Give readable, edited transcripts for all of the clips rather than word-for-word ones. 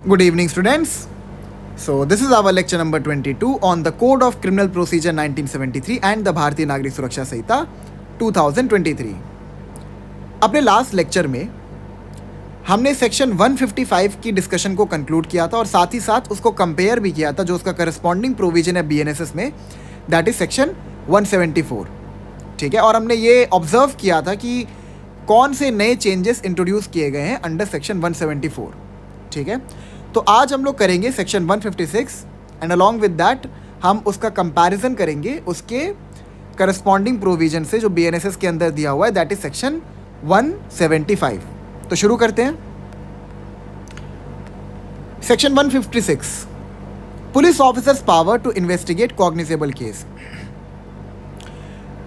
Good evening, students. So, this is our lecture number 22 on the Code of Criminal Procedure 1973 and the भारतीय नागरिक सुरक्षा संहिता 2023. अपने last lecture में हमने section 155 की डिस्कशन को कंक्लूड किया था और साथ ही साथ उसको कंपेयर भी किया था जो उसका करस्पॉन्डिंग प्रोविजन है BNSS में, दैट इज सेक्शन 174. ठीक है, और हमने ये ऑब्जर्व किया था कि कौन से नए चेंजेस इंट्रोड्यूस किए गए हैं अंडर सेक्शन 174. ठीक है, तो आज हम लोग करेंगे section 156 and along with that हम उसका कंपैरिजन करेंगे उसके करस्पॉन्डिंग प्रोविजन से जो BNSS के अंदर दिया हुआ है, दैट इज सेक्शन 175. तो शुरू करते हैं. Section 156, police officers power to investigate cognizable case.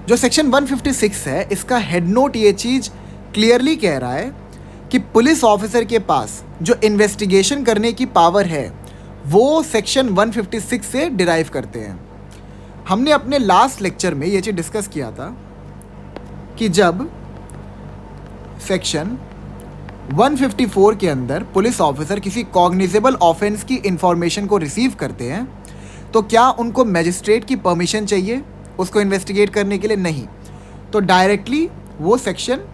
जो सेक्शन 156 है इसका हेड नोट ये चीज क्लियरली कह रहा है कि पुलिस ऑफिसर के पास जो इन्वेस्टिगेशन करने की पावर है वो सेक्शन 156 से डिराइव करते हैं. हमने अपने लास्ट लेक्चर में ये चीज़ डिस्कस किया था कि जब सेक्शन 154 के अंदर पुलिस ऑफिसर किसी कॉग्निजेबल ऑफेंस की इंफॉर्मेशन को रिसीव करते हैं तो क्या उनको मैजिस्ट्रेट की परमिशन चाहिए उसको इन्वेस्टिगेट करने के लिए? नहीं. तो डायरेक्टली वो सेक्शन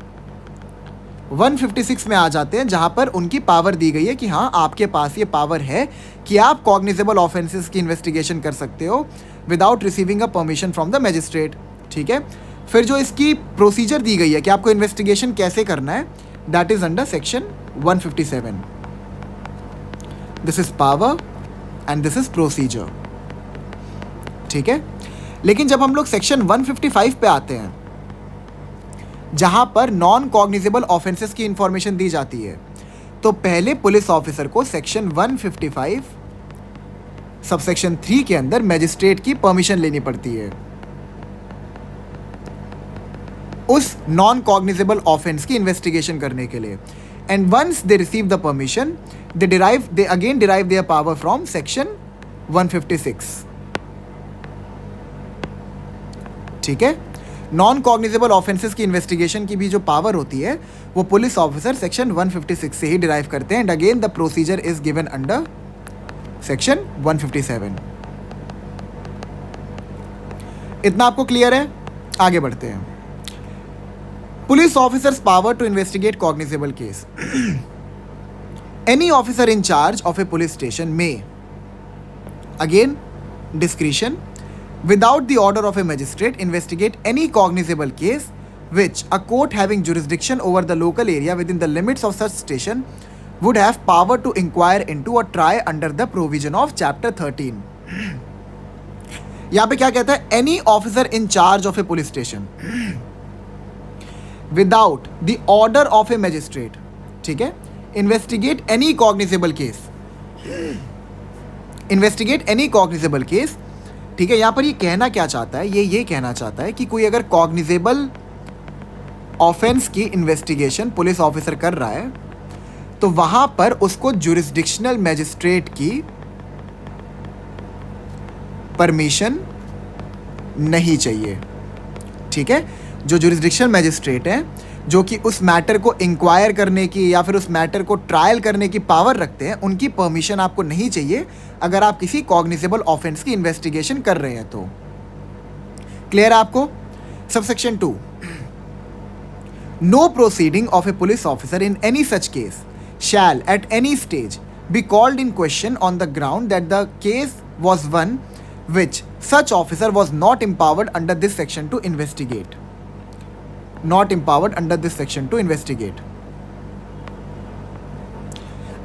156 में आ जाते हैं जहां पर उनकी पावर दी गई है कि हाँ आपके पास ये पावर है कि आप कॉग्निजेबल ऑफेंसेस की इन्वेस्टिगेशन कर सकते हो without receiving a permission from the magistrate. ठीक है, फिर जो इसकी प्रोसीजर दी गई है कि आपको इन्वेस्टिगेशन कैसे करना है, that is under section 157. This is power and this is procedure. ठीक है, लेकिन जब हम लोग सेक्शन 155 पे आते हैं जहां पर नॉन कॉग्निजेबल ऑफेंसेस की इंफॉर्मेशन दी जाती है, तो पहले पुलिस ऑफिसर को सेक्शन 155 सबसेक्शन 3 के अंदर मैजिस्ट्रेट की परमिशन लेनी पड़ती है उस नॉन कॉग्निजेबल ऑफेंस की इन्वेस्टिगेशन करने के लिए. And once they receive the permission they again derive their power from section 156. ठीक है, नॉन कॉग्निजेबल ऑफेंसेस की इन्वेस्टिगेशन की भी जो पावर होती है वो पुलिस ऑफिसर सेक्शन 156 से ही डिराइव करते हैं. And again the procedure is given under section 157. इतना आपको क्लियर है? आगे बढ़ते हैं. Police officers power to investigate cognizable case. Any officer in charge of a police station में, again discretion, without the order of a magistrate, investigate any cognizable case which a court having jurisdiction over the local area within the limits of such station would have power to inquire into or try under the provision of chapter 13. यहाँ पे क्या कहता है? Any officer in charge of a police station without the order of a magistrate, ठीक है, investigate any cognizable case. Investigate any cognizable case. ठीक है, यहाँ पर ये कहना क्या चाहता है? ये कहना चाहता है कि कोई अगर कॉग्निजेबल ऑफेंस की इन्वेस्टिगेशन पुलिस ऑफिसर कर रहा है तो वहां पर उसको जुरिस्डिक्शनल मैजिस्ट्रेट की परमिशन नहीं चाहिए. ठीक है, जो जुरिस्डिक्शनल मैजिस्ट्रेट है जो कि उस मैटर को इंक्वायर करने की या फिर उस मैटर को ट्रायल करने की पावर रखते हैं, उनकी परमिशन आपको नहीं चाहिए अगर आप किसी कॉग्निजेबल ऑफेंस की इन्वेस्टिगेशन कर रहे हैं तो. क्लियर है आपको? Subsection 2, no proceeding of a police officer in any such case shall at any stage be called in question on the ground that the case was one which such officer was not empowered under this section to investigate. Not empowered under this section to investigate.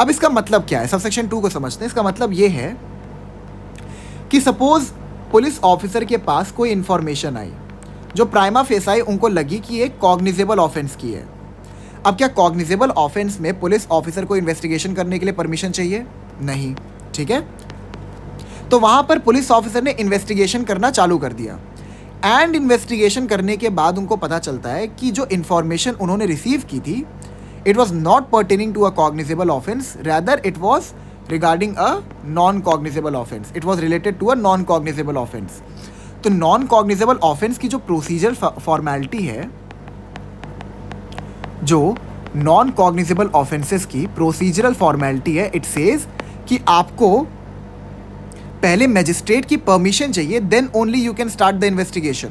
अब इसका मतलब क्या है? Subsection 2 को समझते हैं. इसका मतलब ये है कि सपोज पुलिस ऑफिसर के पास कोई इंफॉर्मेशन आई जो प्राइमा फेसाई उनको लगी कि एक कॉग्निजेबल ऑफेंस की है. अब क्या कॉग्निजेबल ऑफेंस में पुलिस ऑफिसर को इन्वेस्टिगेशन करने के लिए परमिशन चाहिए? नहीं. ठीक है, तो वहां पर पुलिस ऑफिसर ने इन्वेस्टिगेशन करना चालू कर दिया एंड इन्वेस्टिगेशन करने के बाद उनको पता चलता है कि जो इंफॉर्मेशन उन्होंने रिसीव की थी it was not pertaining to a cognizable offence, rather it was regarding a non cognizable offence. It was related to a non cognizable offence. तो नॉन कॉग्निजेबल ऑफेंस की जो प्रोसीजर फॉर्मेलिटी है, जो non cognizable offences की procedural formality है, it says कि आपको पहले मैजिस्ट्रेट की परमिशन चाहिए, then only you can start the investigation.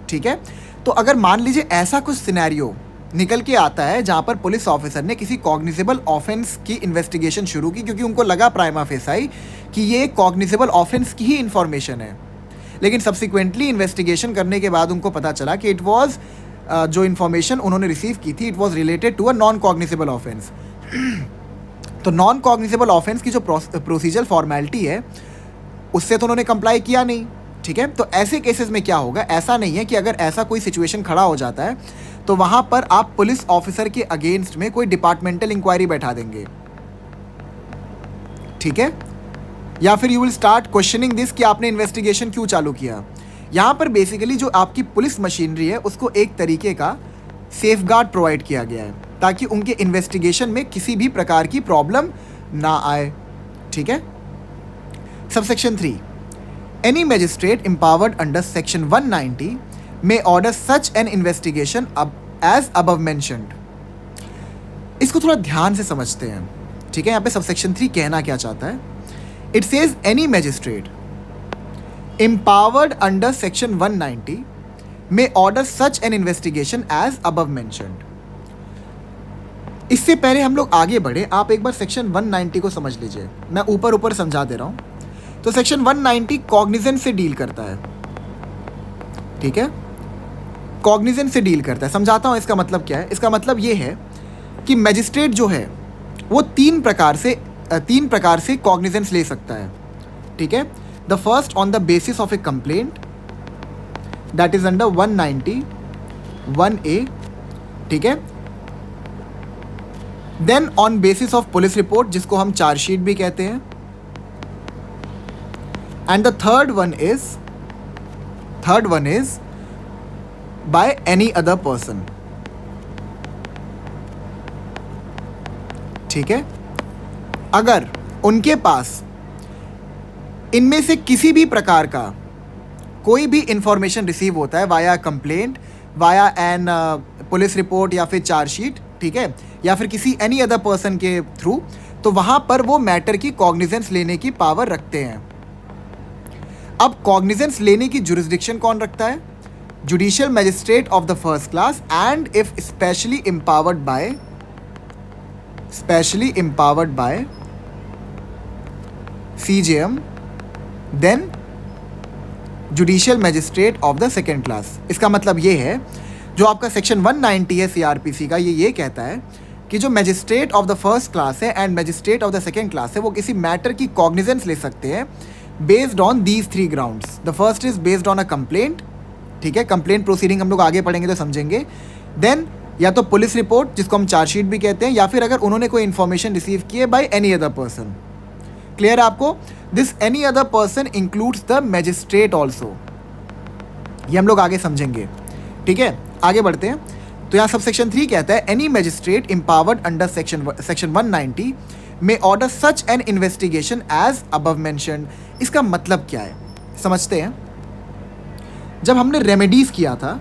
ठीक है, तो अगर मान लीजिए ऐसा कुछ सिनेरियो निकल के आता है जहाँ पर पुलिस ऑफिसर ने किसी कॉग्निजेबल ऑफेंस की इन्वेस्टिगेशन शुरू की, क्योंकि उनको लगा प्राइमा फेसाई कि ये कॉग्निजेबल ऑफेंस की ही इन्फॉर्मेशन है, लेकिन सब्सिक्वेंटली इन्वेस्टिगेशन करने के बाद उनको पता चला कि इट वॉज जो इन्फॉर्मेशन उन्होंने रिसीव की थी, it was related to a non cognizable offence. तो नॉन कॉग्निजेबल ऑफेंस की जो प्रोसीजर फॉर्मेलिटी है उससे तो उन्होंने कंप्लाई किया नहीं। ठीक है, तो ऐसे केसेस में क्या होगा, ऐसा नहीं है कि अगर ऐसा कोई सिचुएशन खड़ा हो जाता है तो वहाँ पर आप पुलिस ऑफिसर के अगेंस्ट में कोई डिपार्टमेंटल इंक्वायरी बैठा देंगे। ठीक है, या फिर you will start questioning this कि आपने इन्वेस्टिगेशन क्यों चालू किया। यहाँ पर बेसिकली जो आपकी पुलिस मशीनरी है उसको एक तरीके का सेफगार्ड प्रोवाइड किया गया है ताकि उनके इन्वेस्टिगेशन में किसी भी प्रकार की प्रॉब्लम ना आए। ठीक है, subsection 3, any magistrate empowered under section 190 may order such an investigation as above mentioned। इसको थोड़ा ध्यान से समझते हैं। ठीक है, यहाँ पे सबसेक्शन 3 कहना क्या चाहता है। It says any magistrate empowered under section 190 may order such an investigation as above mentioned। इससे पहले हम लोग आगे बढ़े, आप एक बार सेक्शन 190 को समझ लीजिए, मैं ऊपर ऊपर समझा दे रहा हूँ। तो सेक्शन 190 कॉग्निजेंस से डील करता है। ठीक है, कॉग्निजेंस से डील करता है। समझाता हूँ इसका मतलब क्या है। इसका मतलब ये है कि मैजिस्ट्रेट जो है वो तीन प्रकार से कॉग्निजेंस ले सकता है। ठीक है, the first on the basis of a complaint that is under 190(1)(a। ठीक है, then on basis of police report जिसको हम चार्जशीट भी कहते हैं, and the third one is by any other person। ठीक है, अगर उनके पास इनमें से किसी भी प्रकार का कोई भी इंफॉर्मेशन रिसीव होता है via complaint, via an police report या फिर चार्जशीट, ठीक है, या फिर किसी एनी अदर पर्सन के थ्रू, तो वहां पर वो मैटर की कॉग्निजेंस लेने की पावर रखते हैं। अब कॉग्निजेंस लेने की जुरिस्डिक्शन कौन रखता है? Judicial magistrate of the first class and if specially empowered by CJM then judicial magistrate of the second class. इसका मतलब ये है, जो आपका सेक्शन 190 है CRPC का, ये कहता है कि जो magistrate of the first class है and magistrate of the second class है वो किसी मैटर की कॉग्निजेंस ले सकते हैं based on these 3 grounds. The first is based on a complaint. ठीक है, कंप्लेंट प्रोसीडिंग हम लोग आगे पढ़ेंगे तो समझेंगे। देन या तो पुलिस रिपोर्ट जिसको हम चार्जशीट भी कहते हैं, या फिर अगर उन्होंने कोई इन्फॉर्मेशन रिसीव की है by any other person. Clear है आपको? This any other person includes the magistrate also. ये हम लोग आगे समझेंगे। ठीक है, आगे बढ़ते हैं। तो यहाँ सबसेक्शन 3 कहता है any magistrate empowered under section 190 may order such an investigation as above mentioned. इसका मतलब क्या है समझते हैं। जब हमने रेमेडीज किया था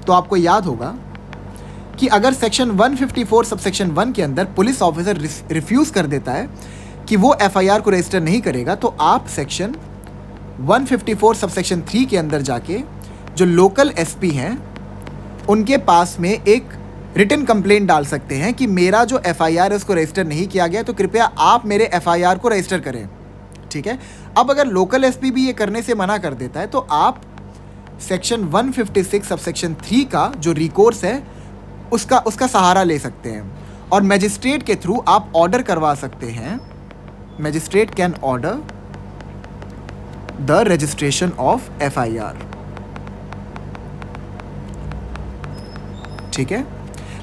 तो आपको याद होगा कि अगर सेक्शन 154 सबसेक्शन 1 के अंदर पुलिस ऑफिसर रिफ्यूज़ कर देता है कि वो FIR को रजिस्टर नहीं करेगा, तो आप सेक्शन 154 सबसेक्शन 3 के अंदर जाके जो लोकल SP हैं उनके पास में एक रिटन कंप्लेंट डाल सकते हैं कि मेरा जो FIR है उसको रजिस्टर नहीं किया गया, तो कृपया आप मेरे FIR को रजिस्टर करें। ठीक है, अब अगर लोकल SP भी ये करने से मना कर देता है तो आप सेक्शन 156 सबसेक्शन 3 का जो रिकोर्स है उसका सहारा ले सकते हैं और मैजिस्ट्रेट के थ्रू आप ऑर्डर करवा सकते हैं। Magistrate can order the registration of FIR। ठीक है,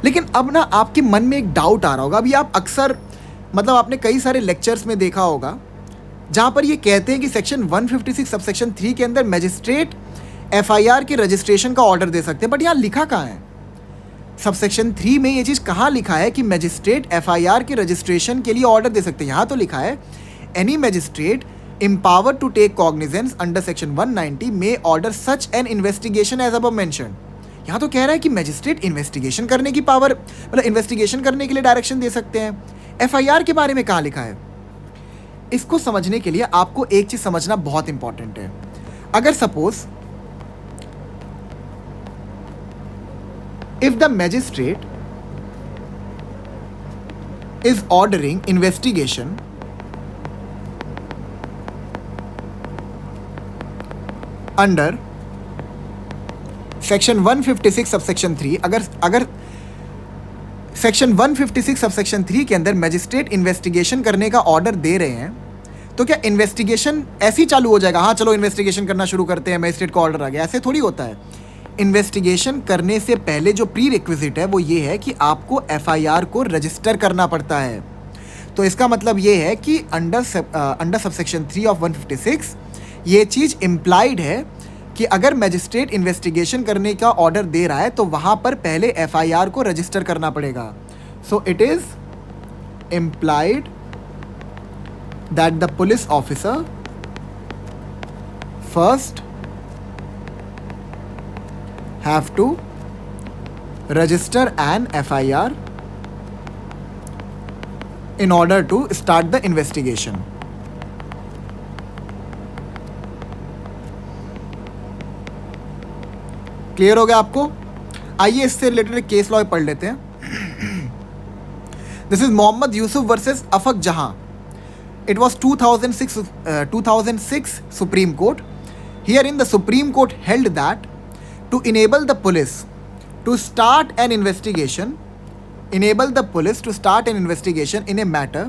लेकिन अब ना आपके मन में एक डाउट आ रहा होगा। अभी आप अक्सर मतलब आपने कई सारे लेक्चर्स में देखा होगा जहां पर ये कहते हैं कि सेक्शन 156 सबसेक्शन 3 के अंदर मैजिस्ट्रेट FIR के रजिस्ट्रेशन का ऑर्डर दे सकते हैं, बट यहाँ लिखा कहाँ है? सबसेक्शन 3 में ये चीज़ कहाँ लिखा है कि मैजिस्ट्रेट FIR के रजिस्ट्रेशन के लिए ऑर्डर दे सकते हैं? यहाँ तो लिखा है any magistrate empowered to take cognizance under section 190 may order such an investigation as above mentioned. यहाँ तो कह रहा है कि मैजिस्ट्रेट इन्वेस्टिगेशन करने की पावर, मतलब इन्वेस्टिगेशन करने के लिए डायरेक्शन दे सकते हैं। FIR के बारे में कहाँ लिखा है? इसको समझने के लिए आपको एक चीज समझना बहुत इंपॉर्टेंट है। अगर suppose if the magistrate is ordering investigation under section 156 subsection 3, अगर सेक्शन 156 सबसेक्शन 3 के अंदर मैजिस्ट्रेट इन्वेस्टिगेशन करने का ऑर्डर दे रहे हैं, तो क्या इन्वेस्टिगेशन ऐसे ही चालू हो जाएगा? हाँ चलो इन्वेस्टिगेशन करना शुरू करते हैं, मैजिस्ट्रेट का ऑर्डर आ गया, ऐसे थोड़ी होता है। इन्वेस्टिगेशन करने से पहले जो प्री रिक्विजिट है वो ये है कि आपको एफआईआर को रजिस्टर करना पड़ता है। तो इसका मतलब ये है कि अंडर सबसेक्शन 3 ऑफ 156 ये चीज़ इम्प्लाइड है कि अगर मैजिस्ट्रेट इन्वेस्टिगेशन करने का ऑर्डर दे रहा है तो वहाँ पर पहले एफआईआर को रजिस्टर करना पड़ेगा। So it is implied that the police officer first have to register an FIR in order to start the investigation. Clear हो गया आपको? आइए इससे रिलेटेड एक केस लॉ पढ़ लेते हैं। This is Mohammad Yusuf versus Afak Jahan. It was 2006 supreme Court. Here in the Supreme Court held that to enable the police to start an investigation in a matter,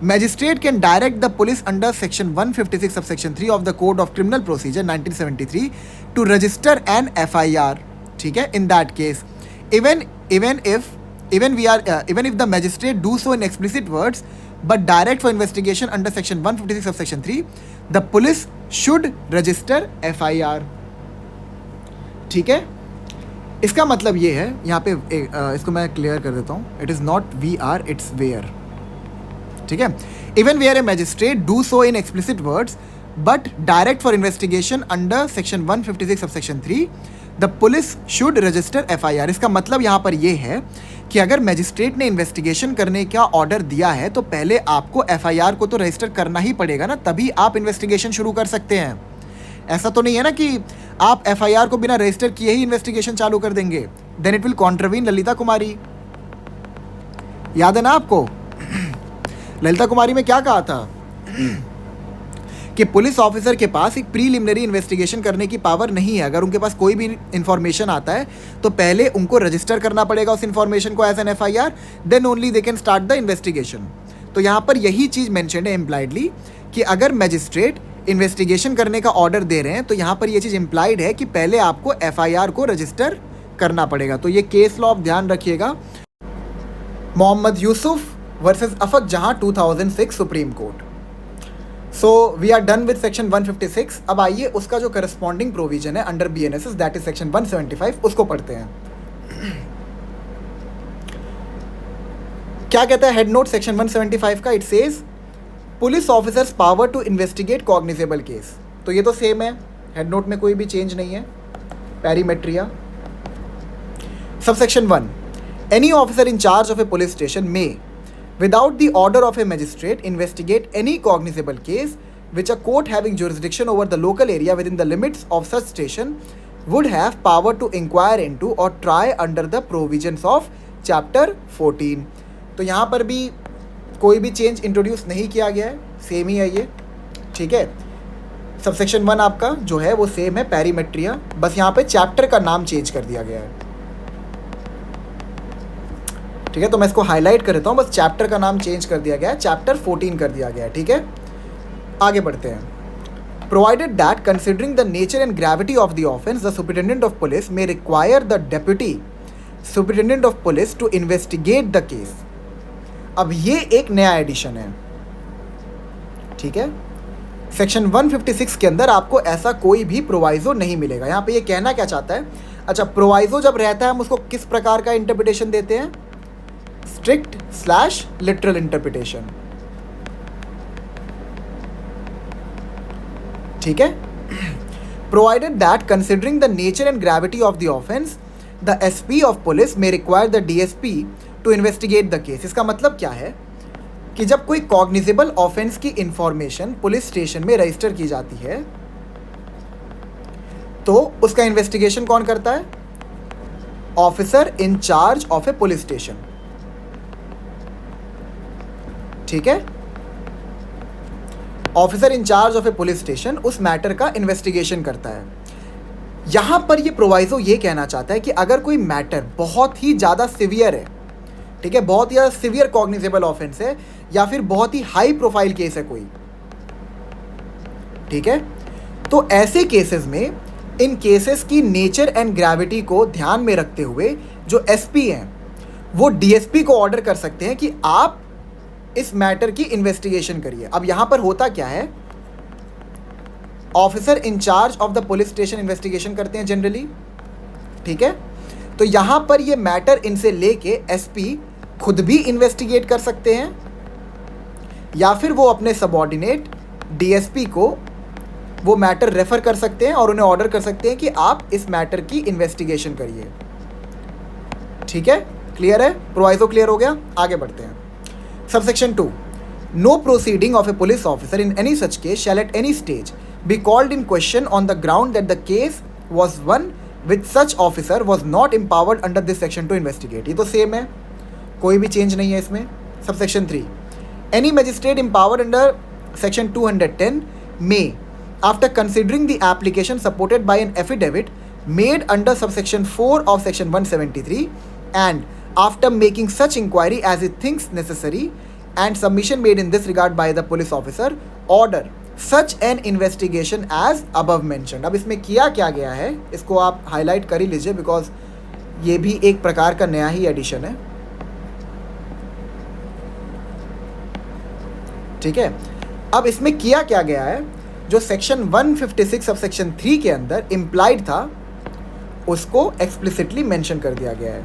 magistrate can direct the police under section 156 subsection 3 of the Code of Criminal Procedure 1973 to register an FIR. ठीक है? In that case, even if the magistrate do so in explicit words but direct for investigation under section 156 subsection 3, the police should register FIR. ठीक है? इसका मतलब ये है, यहाँ पे इसको मैं क्लियर कर देता हूँ। It is not we are, it's where. ठीक है? Even where a magistrate do so in explicit words but direct for investigation under section 156 subsection 3, the police should register FIR। इसका मतलब यहाँ पर ये है कि अगर मैजिस्ट्रेट ने इन्वेस्टिगेशन करने का ऑर्डर दिया है तो पहले आपको FIR को तो रजिस्टर करना ही पड़ेगा ना, तभी आप इन्वेस्टिगेशन शुरू कर सकते हैं। ऐसा तो नहीं है ना कि आप FIR को बिना रजिस्टर किए ही इन्वेस्टिगेशन चालू कर देंगे। Then it will contravene Lalita Kumari. याद है ना आपको? ललिता कुमारी में क्या कहा था कि पुलिस ऑफिसर के पास एक प्रीलिमिनरी इन्वेस्टिगेशन करने की पावर नहीं है। अगर उनके पास कोई भी इंफॉर्मेशन आता है तो पहले उनको रजिस्टर करना पड़ेगा उस इंफॉर्मेशन को as an FIR, then only they can start the investigation. तो यहाँ पर यही चीज़ मेंशन्ड है इम्प्लाइडली कि अगर मैजिस्ट्रेट इन्वेस्टिगेशन करने का ऑर्डर दे रहे हैं तो यहाँ पर ये चीज़ इम्प्लाइड है कि पहले आपको FIR को रजिस्टर करना पड़ेगा। तो ये केस लॉ आप ध्यान रखिएगा। मोहम्मद यूसुफ वर्सेस अफक जहां 2006 supreme court. So we are done with section 156। अब आइए उसका जो करस्पॉन्डिंग प्रोविजन है under BNSS, that is section 175, उसको पढ़ते हैं। क्या कहता है हेड नोट सेक्शन 175 का? It says police officers power to investigate cognizable case. तो ये तो सेम है, हेड नोट में कोई भी चेंज नहीं है। पैरीमेट्रिया subsection 1, any officer in charge of a police station may without the order of a magistrate investigate any cognizable case which a court having jurisdiction over the local area within the limits of such station would have power to inquire into or try under the provisions of chapter 14। तो यहाँ पर भी कोई भी change introduce नहीं किया गया है, सेम ही है ये। ठीक है? सबसेक्शन 1 आपका जो है वो सेम है, पैरीमेट्रिया, बस यहाँ पे चैप्टर का नाम चेंज कर दिया गया है। ठीक है? तो मैं इसको हाईलाइट कर देता हूँ, बस चैप्टर का नाम चेंज कर दिया गया है, चैप्टर 14 कर दिया गया है। ठीक है? आगे बढ़ते हैं। Provided that considering the nature and gravity of the offence the superintendent of police may require the deputy superintendent of police to investigate the case. अब ये एक नया एडिशन है। ठीक है? सेक्शन 156 के अंदर आपको ऐसा कोई भी प्रोवाइजो नहीं मिलेगा। यहाँ पे ये कहना क्या चाहता है? अच्छा, प्रोवाइजो जब रहता है हम उसको किस प्रकार का इंटरप्रिटेशन देते हैं? strict/literal interpretation। ठीक है? Provided that considering the nature and gravity of the offense, the SP of police may require the DSP to investigate the case। इसका मतलब क्या है कि जब कोई कॉग्निजेबल ऑफेंस की इंफॉर्मेशन पुलिस स्टेशन में रजिस्टर की जाती है तो उसका इन्वेस्टिगेशन कौन करता है? Officer in charge of a police station. ठीक है, officer in charge of a police station उस मैटर का इन्वेस्टिगेशन करता है। यहां पर ये प्रोवाइजो ये कहना चाहता है कि अगर कोई मैटर बहुत ही ज़्यादा सिवियर है, ठीक है, बहुत ही ज़्यादा सिवियर कॉग्निजेबल ऑफेंस है या फिर बहुत ही हाई प्रोफाइल केस है कोई, ठीक है, तो ऐसे केसेस में इन केसेस की नेचर एंड ग्रेविटी को ध्यान में रखते हुए जो एसपी हैं वो डीएसपी को ऑर्डर कर सकते हैं कि आप इस मैटर की इन्वेस्टिगेशन करिए। अब यहां पर होता क्या है, officer in charge of the police station investigation करते हैं जनरली, ठीक है, तो यहां पर ये मैटर इनसे लेके एसपी खुद भी इन्वेस्टिगेट कर सकते हैं या फिर वो अपने सबऑर्डिनेट डीएसपी को वो मैटर रेफर कर सकते हैं और उन्हें ऑर्डर कर सकते हैं कि आप इस मैटर की इन्वेस्टिगेशन करिए। ठीक है, क्लियर है, प्रोवाइजो क्लियर हो गया, आगे बढ़ते हैं। Subsection 2, no proceeding of a police officer in any such case shall at any stage be called in question on the ground that the case was one with such officer was not empowered under this section to investigate. ये तो same है, कोई भी change नहीं है इसमें। Subsection 3, any magistrate empowered under section 210 may, after considering the application supported by an affidavit made under subsection 4 of section 173 and after making such inquiry as it thinks necessary and submission made in this regard by the police officer, order such an investigation as above mentioned। अब इसमें किया क्या गया है इसको आप highlight कर ही लीजिए बिकॉज ये भी एक प्रकार का नया ही एडिशन है। ठीक है, अब इसमें किया क्या गया है, जो सेक्शन 156 सब सेक्शन 3 के अंदर इम्प्लाइड था उसको एक्सप्लिसिटली मेंशन कर दिया गया है।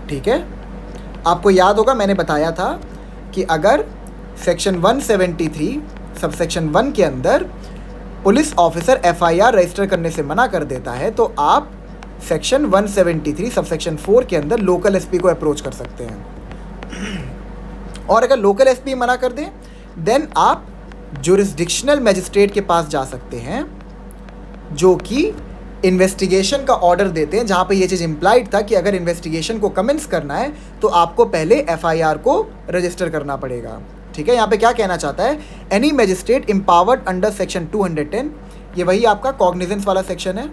ठीक है, आपको याद होगा मैंने बताया था कि अगर सेक्शन 173 सब सेक्शन 1 के अंदर पुलिस ऑफिसर एफआईआर रजिस्टर करने से मना कर देता है तो आप सेक्शन 173 सब सेक्शन 4 के अंदर लोकल एसपी को अप्रोच कर सकते हैं और अगर लोकल एसपी मना कर दें देन आप जुरिस्डिक्शनल मैजिस्ट्रेट के पास जा सकते हैं जो कि इन्वेस्टिगेशन का ऑर्डर देते हैं, जहां पे ये चीज़ इम्प्लाइड था कि अगर इन्वेस्टिगेशन को कमेंस करना है तो आपको पहले एफआईआर को रजिस्टर करना पड़ेगा। ठीक है, यहाँ पे क्या कहना चाहता है, any magistrate empowered under section 210, ये वही आपका कॉग्निजेंस वाला सेक्शन है।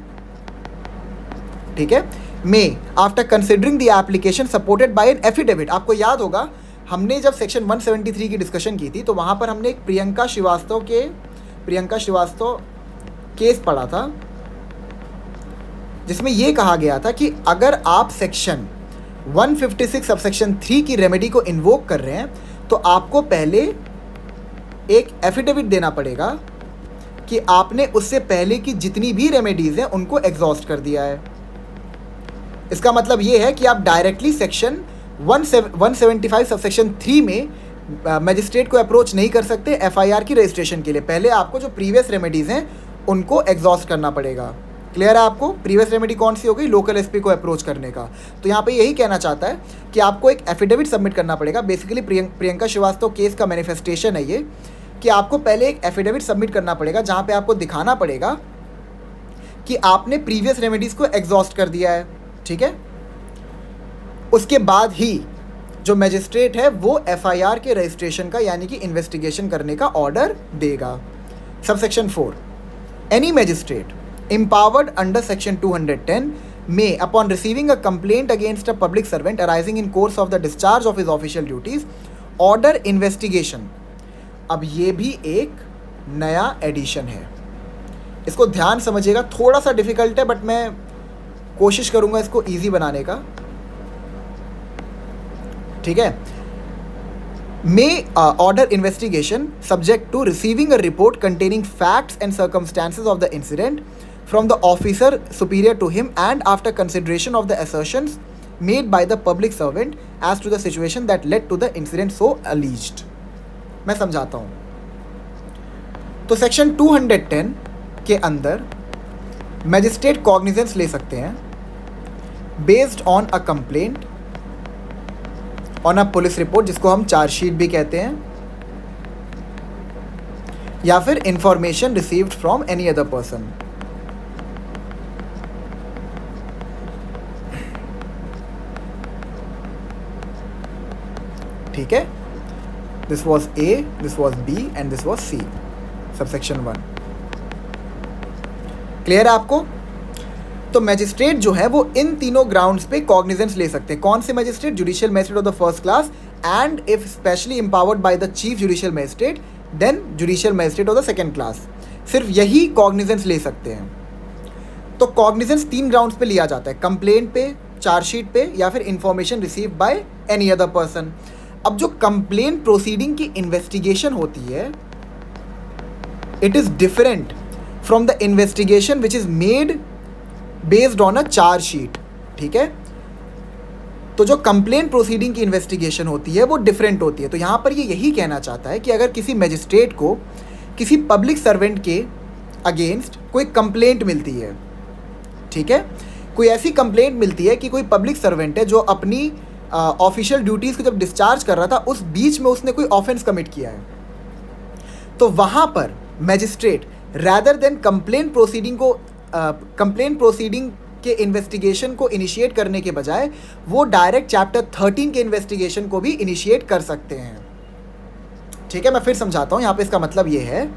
ठीक है, may after considering the application supported by an affidavit. आपको याद होगा हमने जब सेक्शन 173 की डिस्कशन की थी तो वहाँ पर हमने एक प्रियंका श्रीवास्तव केस पढ़ा था जिसमें ये कहा गया था कि अगर आप सेक्शन 156 सब सेक्शन 3 की रेमेडी को इन्वोक कर रहे हैं तो आपको पहले एक एफिडेविट देना पड़ेगा कि आपने उससे पहले की जितनी भी रेमेडीज़ हैं उनको एग्जॉस्ट कर दिया है। इसका मतलब ये है कि आप डायरेक्टली सेक्शन 175 सब सेक्शन 3 में मैजिस्ट्रेट को अप्रोच नहीं कर सकते एफआईआर की रजिस्ट्रेशन के लिए। पहले आपको जो प्रीवियस रेमेडीज़ हैं उनको एग्जॉस्ट करना पड़ेगा। क्लियर है आपको? प्रीवियस रेमेडी कौन सी हो गई, लोकल एसपी को अप्रोच करने का। तो यहाँ पे यही कहना चाहता है कि आपको एक एफिडेविट सबमिट करना पड़ेगा। बेसिकली प्रियंका श्रीवास्तव केस का मैनिफेस्टेशन है ये कि आपको पहले एक एफिडेविट सबमिट करना पड़ेगा जहाँ पे आपको दिखाना पड़ेगा कि आपने प्रीवियस रेमेडीज़ को एग्जॉस्ट कर दिया है। ठीक है, उसके बाद ही जो मैजिस्ट्रेट है वो एफआईआर के रजिस्ट्रेशन का यानी कि इन्वेस्टिगेशन करने का ऑर्डर देगा। Subsection 4, any magistrate empowered under section 210 may, upon receiving a complaint against a public servant arising in course of the discharge of his official duties, order investigation। अब ये भी एक नया एडिशन है, इसको ध्यान समझिएगा। थोड़ा सा डिफिकल्ट है बट मैं कोशिश करूंगा इसको इजी बनाने का। ठीक है, may order investigation subject to receiving a report containing facts and circumstances of the incident from the officer superior to him and after consideration of the assertions made by the public servant as to the situation that led to the incident so alleged। मैं समझाता हूँ। तो section 210 के अंदर magistrate cognizance ले सकते हैं based on a complaint on a police report, जिसको हम चार्जशीट भी कहते हैं, या फिर information received from any other person. ठीक है, this was A, this was B and this was C, subsection 1। Clear है आपको? तो मैजिस्ट्रेट जो है वो इन तीनों ग्राउंड्स पे कॉग्निजेंस ले सकते हैं। कौन से मैजिस्ट्रेट? Judicial magistrate of the first class, and if specially empowered by the chief judicial magistrate, then judicial magistrate of the second class. सिर्फ यही कॉग्निजेंस ले सकते हैं। तो कॉग्निजेंस 3 ग्राउंड्स पे लिया जाता है, कंप्लेंट पे, चार्जशीट पे, या फिर information receive by any other person. अब जो कंप्लेंट प्रोसीडिंग की इन्वेस्टिगेशन होती है, it is different from the investigation which is made based on a chargesheet. ठीक है, तो जो कंप्लेंट प्रोसीडिंग की इन्वेस्टिगेशन होती है वो डिफरेंट होती है। तो यहाँ पर ये यही कहना चाहता है कि अगर किसी मैजिस्ट्रेट को किसी पब्लिक सर्वेंट के अगेंस्ट कोई कंप्लेंट मिलती है, ठीक है, कोई ऐसी कंप्लेंट मिलती है कि कोई पब्लिक सर्वेंट है जो अपनी ऑफिशियल ड्यूटीज़ को जब डिस्चार्ज कर रहा था उस बीच में उसने कोई ऑफेंस कमिट किया है, तो वहाँ पर magistrate rather than complaint proceeding के इन्वेस्टिगेशन को इनिशिएट करने के बजाय वो डायरेक्ट चैप्टर 13 के इन्वेस्टिगेशन को भी इनिशिएट कर सकते हैं। ठीक है, मैं फिर समझाता हूँ। यहाँ पे इसका मतलब ये है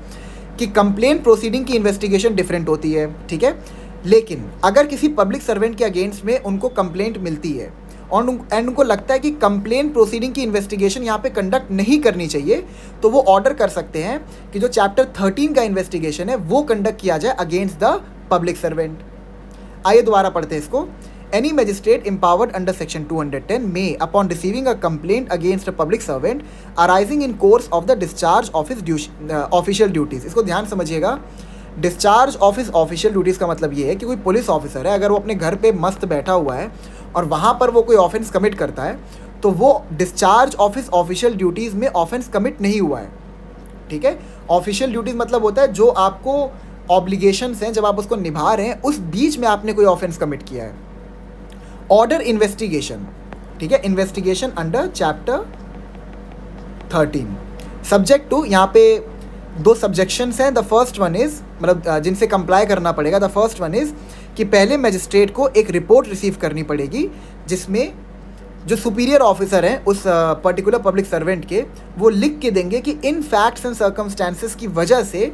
कि कंप्लेंट प्रोसीडिंग की इन्वेस्टिगेशन डिफरेंट होती है, ठीक है, लेकिन अगर किसी पब्लिक सर्वेंट के अगेंस्ट में उनको कंप्लेंट मिलती है और उनको लगता है कि कंप्लेंट प्रोसीडिंग की इन्वेस्टिगेशन यहाँ पे कंडक्ट नहीं करनी चाहिए, तो वो ऑर्डर कर सकते हैं कि जो चैप्टर 13 का इन्वेस्टिगेशन है वो कंडक्ट किया जाए अगेंस्ट द पब्लिक सर्वेंट। आइए दोबारा पढ़ते हैं इसको। Any magistrate empowered under section 210 may, upon receiving a complaint against a public servant arising in course of the discharge of his official duties। इसको ध्यान समझिएगा। Discharge of his official duties का मतलब ये है कि कोई पुलिस ऑफिसर है, अगर वो अपने घर पे मस्त बैठा हुआ है और वहाँ पर वो कोई ऑफेंस कमिट करता है, तो वो discharge of his official duties में ऑफेंस कमिट नहीं हुआ है। ठीक है, ऑफिशियल ड्यूटीज़ मतलब होता है जो आपको ऑब्लिगेशंस हैं, जब आप उसको निभा रहे हैं उस बीच में आपने कोई ऑफेंस कमिट किया है। ऑर्डर इन्वेस्टिगेशन, ठीक है, investigation under chapter 13 subject to, यहाँ पे 2 सब्जेक्शंस हैं। द फर्स्ट वन इज़, मतलब जिनसे कंप्लाई करना पड़ेगा, द फर्स्ट वन इज़ कि पहले मैजिस्ट्रेट को एक रिपोर्ट रिसीव करनी पड़ेगी जिसमें जो सुपीरियर ऑफिसर हैं उस पर्टिकुलर पब्लिक सर्वेंट के, वो लिख के देंगे कि इन फैक्ट्स एंड सर्कमस्टेंसेस की वजह से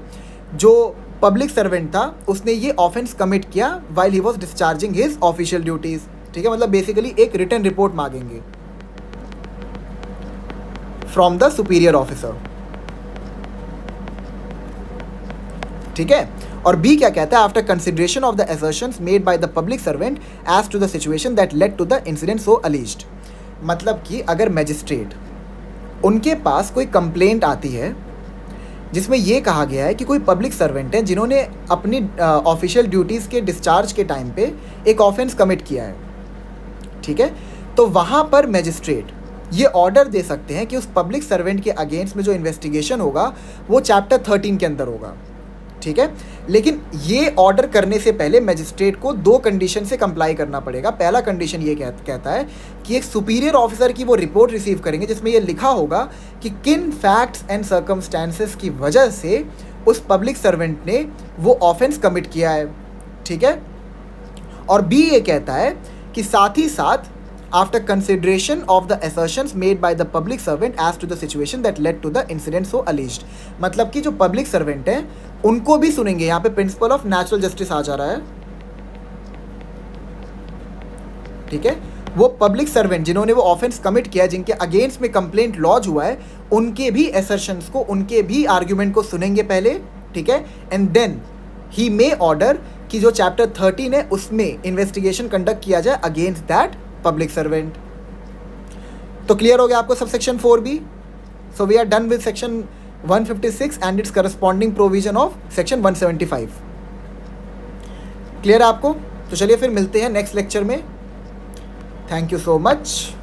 जो पब्लिक सर्वेंट था उसने ये ऑफेंस कमिट किया while he was discharging his official duties. ठीक है, मतलब बेसिकली एक रिटन रिपोर्ट मांगेंगे फ्रॉम द सुपीरियर ऑफिसर। ठीक है, और बी क्या कहता है? After consideration of the assertions made by the public servant as to the situation that led to the incident so alleged. मतलब कि अगर मैजिस्ट्रेट, उनके पास कोई कंप्लेंट आती है जिसमें ये कहा गया है कि कोई पब्लिक सर्वेंट है जिन्होंने अपनी ऑफिशियल ड्यूटीज़ के डिस्चार्ज के टाइम पे एक ऑफेंस कमिट किया है, ठीक है, तो वहाँ पर मैजिस्ट्रेट ये ऑर्डर दे सकते हैं कि उस पब्लिक सर्वेंट के अगेंस्ट में जो इन्वेस्टिगेशन होगा वो चैप्टर 13 के अंदर होगा। ठीक है, लेकिन ये ऑर्डर करने से पहले मैजिस्ट्रेट को 2 कंडीशन से कंप्लाई करना पड़ेगा। पहला कंडीशन ये कहता है कि एक सुपीरियर ऑफिसर की वो रिपोर्ट रिसीव करेंगे जिसमें ये लिखा होगा कि किन फैक्ट्स एंड सर्कमस्टेंसेस की वजह से उस पब्लिक सर्वेंट ने वो ऑफेंस कमिट किया है। ठीक है, और बी ये कहता है कि साथ ही साथ after consideration of the assertions made by the public servant as to the situation that led to the incident so alleged. मतलब कि जो पब्लिक सर्वेंट हैं उनको भी सुनेंगे। यहाँ पे प्रिंसिपल ऑफ नेचुरल जस्टिस आ जा रहा है। ठीक है, वो पब्लिक सर्वेंट जिन्होंने वो ऑफेंस कमिट किया है, जिनके अगेंस्ट में कंप्लेंट लॉन्च हुआ है, उनके भी assertions को, उनके भी आर्ग्यूमेंट को सुनेंगे पहले। ठीक है, and then he may order कि जो चैप्टर 13 है उसमें इन्वेस्टिगेशन कंडक्ट किया जाए अगेंस्ट दैट पब्लिक सर्वेंट। तो क्लियर हो गया आपको subsection 4B। So we are done with section 156 and its corresponding provision of section 175। Clear है आपको? तो चलिए फिर मिलते हैं नेक्स्ट लेक्चर में। Thank you so much.